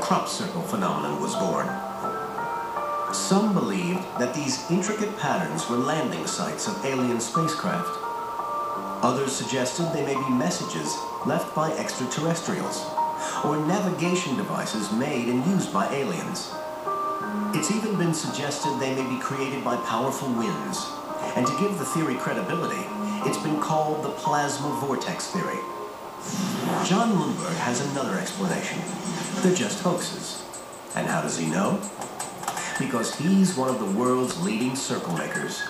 crop circle phenomenon was born. Some believed that these intricate patterns were landing sites of alien spacecraft. Others suggested they may be messages left by extraterrestrials, or navigation devices made and used by aliens. It's even been suggested they may be created by powerful winds, and to give the theory credibility, it's been called the plasma vortex theory. Jon Lundberg has another explanation. They're just hoaxes. And how does he know? Because he's one of the world's leading circle makers.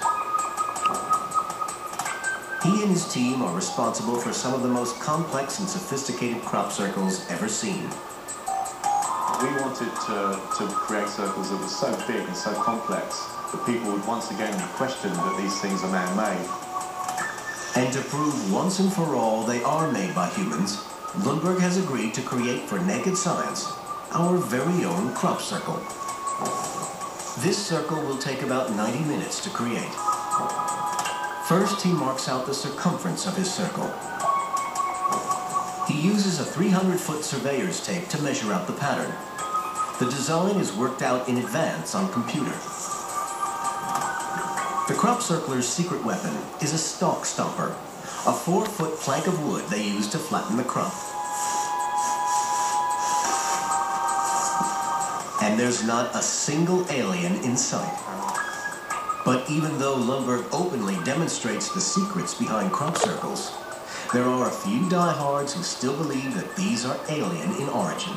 He and his team are responsible for some of the most complex and sophisticated crop circles ever seen. We wanted to create circles that were so big and so complex that people would once again question that these things are man-made. And to prove once and for all they are made by humans, Lundberg has agreed to create for naked science our very own crop circle. This circle will take about 90 minutes to create. First, he marks out the circumference of his circle. He uses a 300-foot surveyor's tape to measure out the pattern. The design is worked out in advance on computer. The crop circler's secret weapon is a stalk stomper, a 4-foot plank of wood they use to flatten the crop. And there's not a single alien in sight. But even though Lundberg openly demonstrates the secrets behind crop circles, there are a few diehards who still believe that these are alien in origin.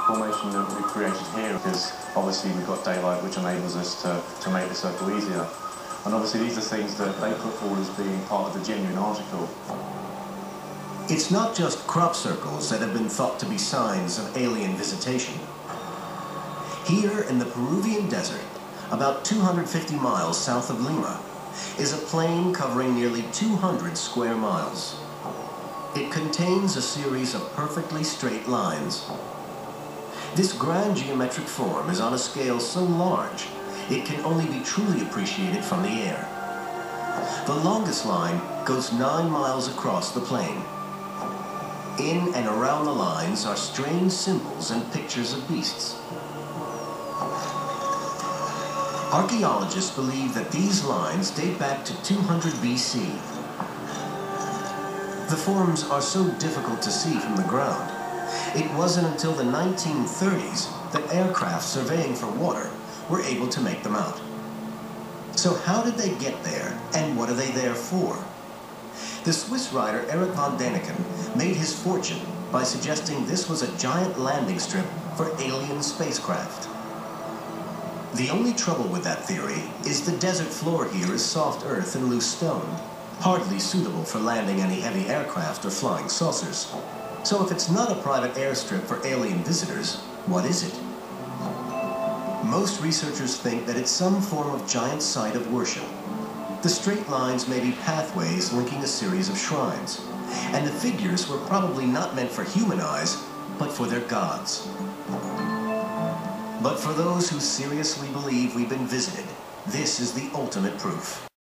Formation that we created here because obviously we've got daylight which enables us to make the circle easier. And obviously these are things that they put forward as being part of the genuine article. It's not just crop circles that have been thought to be signs of alien visitation. Here in the Peruvian desert, about 250 miles south of Lima, is a plain covering nearly 200 square miles. It contains a series of perfectly straight lines. This grand geometric form is on a scale so large, it can only be truly appreciated from the air. The longest line goes 9 miles across the plain. In and around the lines are strange symbols and pictures of beasts. Archaeologists believe that these lines date back to 200 BC. The forms are so difficult to see from the ground. It wasn't until the 1930s that aircraft surveying for water were able to make them out. So how did they get there, and what are they there for? The Swiss writer Erich von Däniken made his fortune by suggesting this was a giant landing strip for alien spacecraft. The only trouble with that theory is the desert floor here is soft earth and loose stone, hardly suitable for landing any heavy aircraft or flying saucers. So if it's not a private airstrip for alien visitors, what is it? Most researchers think that it's some form of giant site of worship. The straight lines may be pathways linking a series of shrines, and the figures were probably not meant for human eyes, but for their gods. But for those who seriously believe we've been visited, this is the ultimate proof.